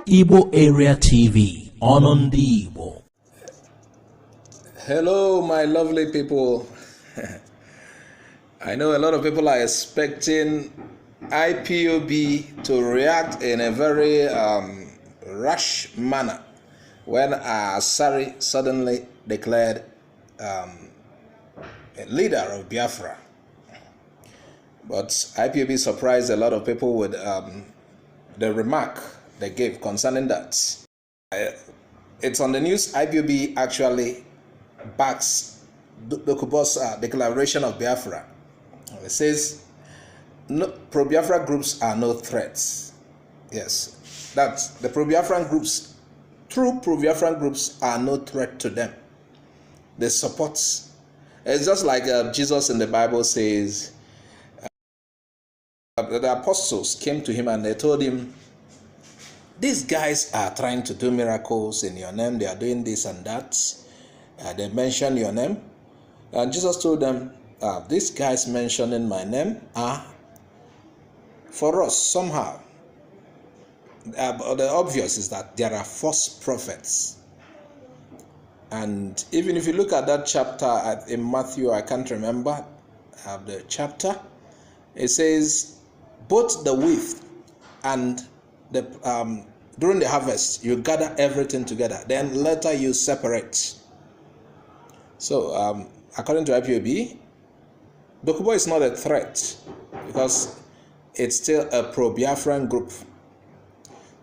Igbo Area TV on the Igbo. Hello, my lovely people. I know a lot of people are expecting IPOB to react in a very rash manner when Asari suddenly declared a leader of Biafra. But IPOB surprised a lot of people with the remark they gave concerning that. It's on the news. IPOB actually backs Dokubo's declaration of Biafra. It says, no, pro-Biafra groups are no threats. Yes, that's the pro-Biafran groups. True pro-Biafran groups are no threat to them. They support. It's just like Jesus in the Bible says, the apostles came to him and they told him, these guys are trying to do miracles in your name. They are doing this and that. They mention your name. And Jesus told them, these guys mentioning my name are for us somehow. The obvious is that there are false prophets. And even if you look at that chapter in Matthew, I can't remember the chapter, it says, both the wheat and the during the harvest, you gather everything together. Then later you separate. So, according to IPOB, Dokubo is not a threat because it's still a pro-Biafran group.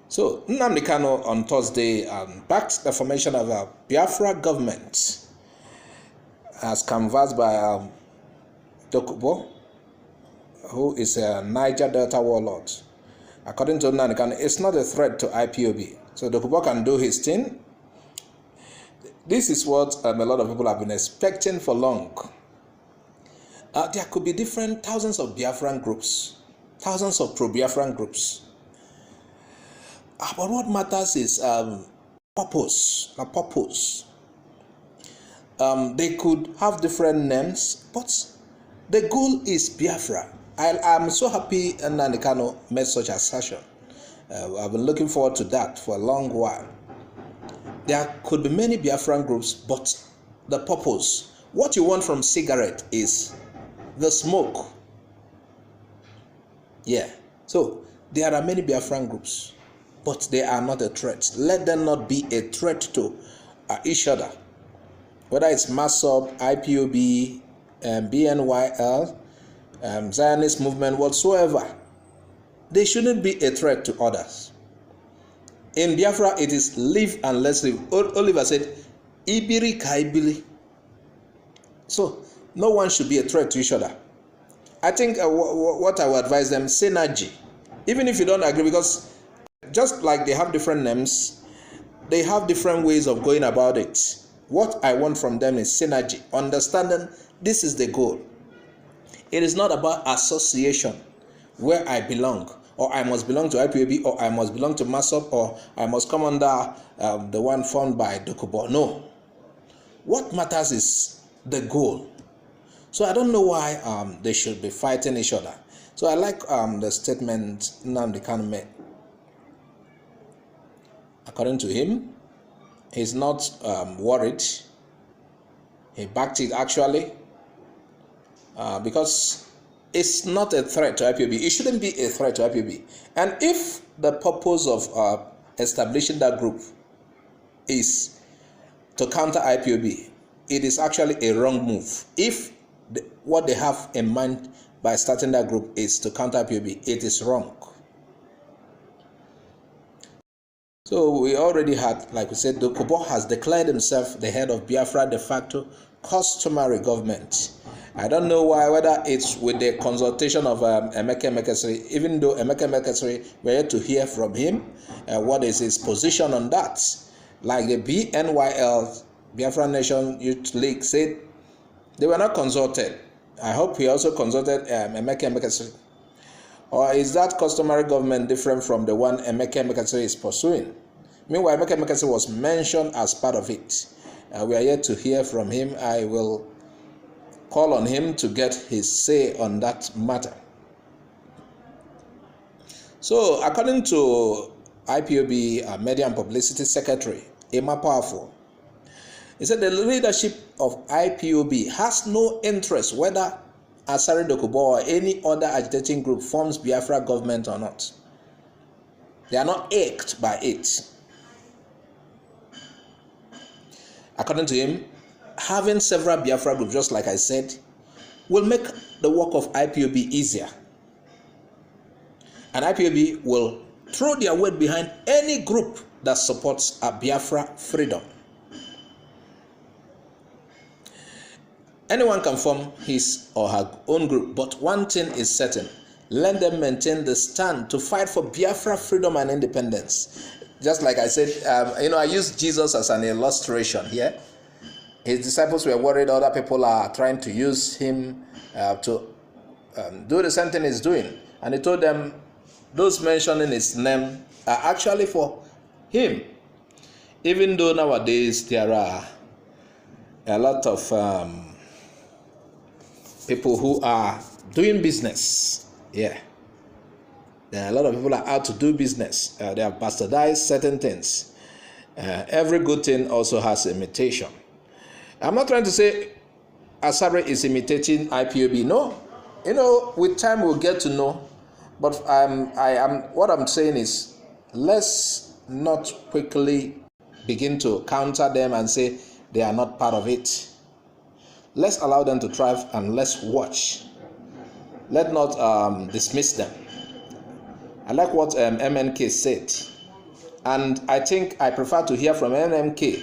So, Nnamdi Kanu on Thursday backed the formation of a Biafra government as canvassed by Dokubo, who is a Niger Delta warlord. According to Nnamdi Kanu, it's not a threat to IPOB. So Dokubo can do his thing. This is what a lot of people have been expecting for long. There could be thousands of Biafran groups, thousands of pro-Biafran groups. But what matters is purpose. The purpose. They could have different names, but the goal is Biafra. I'm so happy Nnamdi Kanu made such assertion. I've been looking forward to that for a long while. There could be many Biafran groups, but the purpose, what you want from cigarette is the smoke. Yeah. So there are many Biafran groups, but they are not a threat. Let them not be a threat to each other. Whether it's MASOB, IPOB, BNYL, Zionist movement, whatsoever, they shouldn't be a threat to others. In Biafra, it is live and let's live. Oliver said, Ibiri kaibili. So, no one should be a threat to each other. I think what I would advise them, synergy. Even if you don't agree, because just like they have different names, they have different ways of going about it. What I want from them is synergy, understanding this is the goal. It is not about association, where I belong, or I must belong to IPOB, or I must belong to MASOB, or I must come under the one formed by Dokubo. No. What matters is the goal. So I don't know why they should be fighting each other. So I like the statement Nnamdi Kanu made. According to him, he's not worried. He backed it actually. Because it's not a threat to IPOB. It shouldn't be a threat to IPOB. And if the purpose of establishing that group is to counter IPOB, it is actually a wrong move. If what they have in mind by starting that group is to counter IPOB, it is wrong. So we already had, like we said, Dokubo has declared himself the head of Biafra de facto customary government. I don't know why, whether it's with the consultation of Emeka Emekesiri, even though Emeka Emekesiri, we're yet to hear from him, what is his position on that. Like the BNYL, Biafra Nation Youth League, said they were not consulted. I hope he also consulted Emeka Emekesiri. Or is that customary government different from the one Emeka Emekesiri is pursuing? Meanwhile, Emeka Emekesiri was mentioned as part of it. We are yet to hear from him. I will call on him to get his say on that matter. So, according to IPOB Media and Publicity Secretary, Emma Powerful. He said the leadership of IPOB has no interest whether Asari Dokubo or any other agitating group forms Biafra government or not. They are not ached by it. According to him, having several Biafra groups, just like I said, will make the work of IPOB easier. And IPOB will throw their weight behind any group that supports a Biafra freedom. Anyone can form his or her own group, but one thing is certain: let them maintain the stand to fight for Biafra freedom and independence. Just like I said, I used Jesus as an illustration here. His disciples were worried other people are trying to use him to do the same thing he's doing. And he told them those mentioning his name are actually for him. Even though nowadays there are a lot of people who are doing business. Yeah. There are a lot of people are out to do business. They have bastardized certain things. Every good thing also has imitation. I'm not trying to say Asari is imitating IPOB. No. With time we'll get to know. But what I'm saying is, let's not quickly begin to counter them and say they are not part of it. Let's allow them to thrive and let's watch. Let not dismiss them. I like what MNK said. And I think I prefer to hear from MNK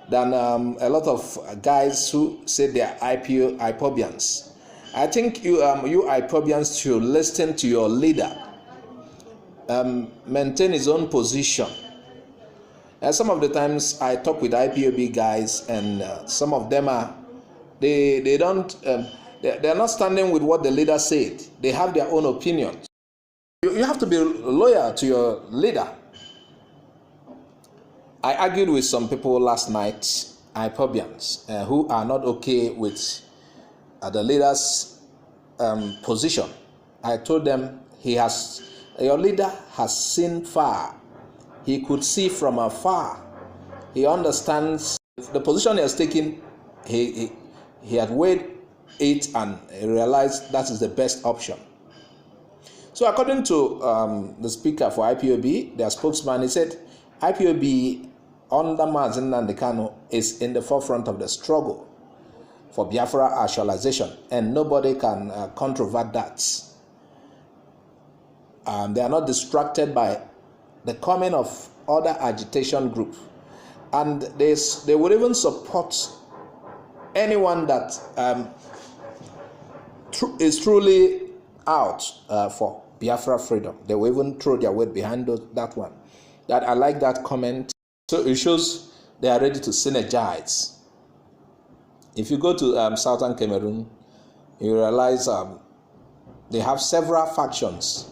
than a lot of guys who say they are IPOBians. I think you IPOBians should listen to your leader. Maintain his own position. Some of the times I talk with IPOB guys, and some of them are they're not standing with what the leader said. They have their own opinions. You have to be loyal to your leader. I argued with some people last night, IPOBians, who are not okay with the leader's position. I told them your leader has seen far. He could see from afar. He understands the position he has taken. He had weighed it and realized that is the best option. So according to the speaker for IPOB, their spokesman, he said IPOB under Mazi Nnamdi Kanu is in the forefront of the struggle for Biafra actualization, and nobody can controvert that. They are not distracted by the coming of other agitation group, and they would even support anyone that is truly out for Biafra freedom. They will even throw their weight behind that one. That I like that comment. So it shows they are ready to synergize. If you go to southern Cameroon, you realize they have several factions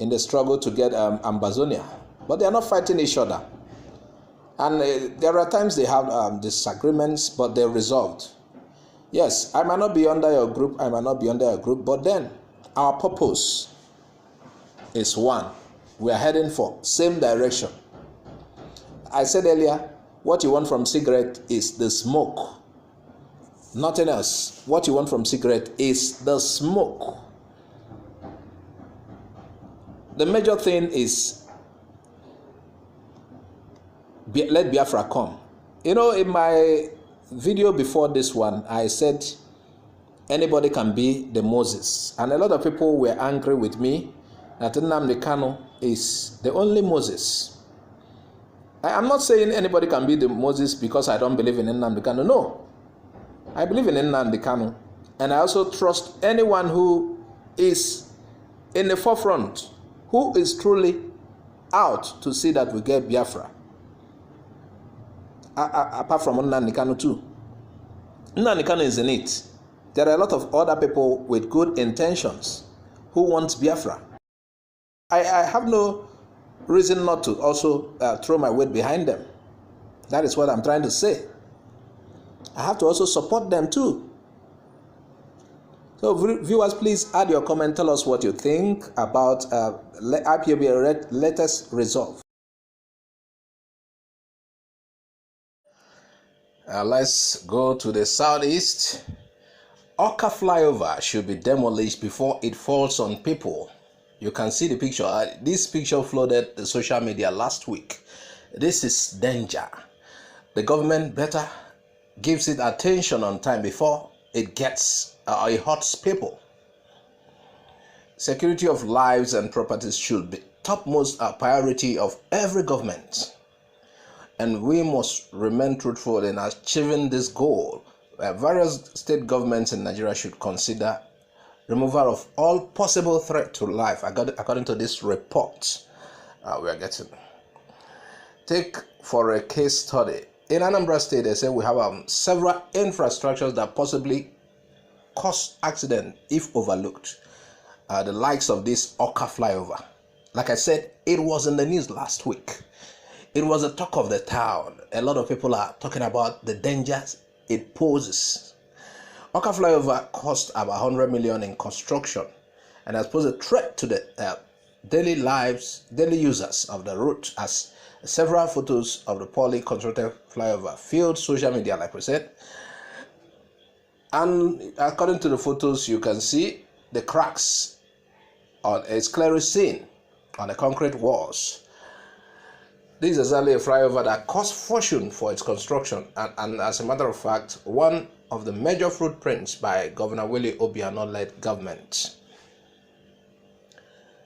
in the struggle to get Ambazonia, but they are not fighting each other. And there are times they have disagreements, but they're resolved. Yes, I might not be under your group, but then our purpose is one. We are heading for same direction. I said earlier, what you want from cigarette is the smoke. Nothing else. What you want from cigarette is the smoke. The major thing is let Biafra come. In my video before this one, I said anybody can be the Moses. And a lot of people were angry with me that Nnamdi Kanu is the only Moses. I'm not saying anybody can be the Moses because I don't believe in Nnamdi Kanu. No. I believe in Nnamdi Kanu. And I also trust anyone who is in the forefront, who is truly out to see that we get Biafra. Apart from Nnamdi Kanu too. Nnamdi Kanu is in it. There are a lot of other people with good intentions who want Biafra. I have no reason not to also throw my weight behind them. That is what I'm trying to say. I have to also support them too. So viewers, please add your comment. Tell us what you think about IPOB latest resolve. Let's go to the southeast. Oka flyover should be demolished before it falls on people. You can see the picture. This picture flooded the social media last week. This is danger. The government better gives it attention on time before it hurts people. Security of lives and properties should be topmost priority of every government. And we must remain truthful in achieving this goal. Various state governments in Nigeria should consider removal of all possible threat to life, according to this report we are getting. Take for a case study. In Anambra State, they say we have several infrastructures that possibly cause accident if overlooked. The likes of this Oka flyover. Like I said, it was in the news last week. It was a talk of the town. A lot of people are talking about the dangers it poses. Oka flyover cost about 100 million in construction and has posed a threat to the daily users of the route, as several photos of the poorly constructed flyover filled social media, like we said. And according to the photos, you can see the cracks is clearly seen on the concrete walls. This is exactly a flyover that cost fortune for its construction, and as a matter of fact, one of the major footprints by Governor Willie Obiano-led government.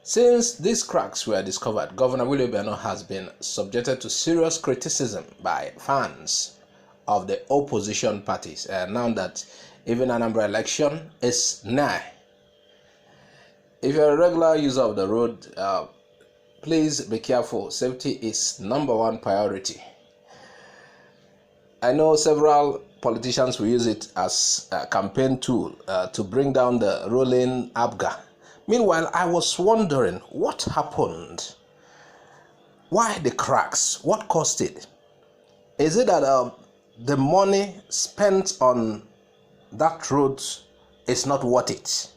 Since these cracks were discovered, Governor Willie Obiano has been subjected to serious criticism by fans of the opposition parties, now that even Anambra election is nigh. If you're a regular user of the road, please be careful. Safety is number one priority. I know several politicians will use it as a campaign tool to bring down the ruling ABGA. Meanwhile, I was wondering what happened. Why the cracks? What caused it? Is it that the money spent on that road is not worth it?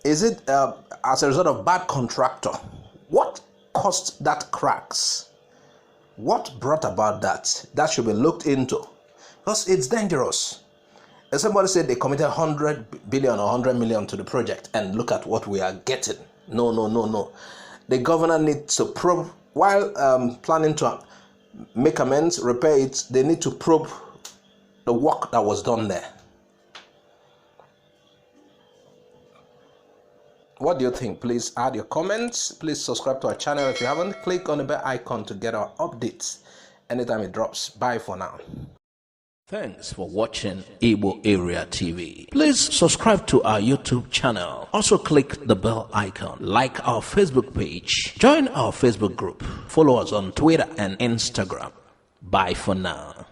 Is it as a result of bad contractor? What caused that cracks? What brought about that? That should be looked into, because it's dangerous. As somebody said, they committed 100 billion or 100 million to the project, and look at what we are getting. No. The governor needs to probe, while planning to make amends, repair it, they need to probe the work that was done there. What do you think? Please add your comments. Please subscribe to our channel if you haven't. Click on the bell icon to get our updates anytime it drops. Bye for now. Thanks for watching Igbo Area TV. Please subscribe to our YouTube channel. Also click the bell icon. Like our Facebook page. Join our Facebook group. Follow us on Twitter and Instagram. Bye for now.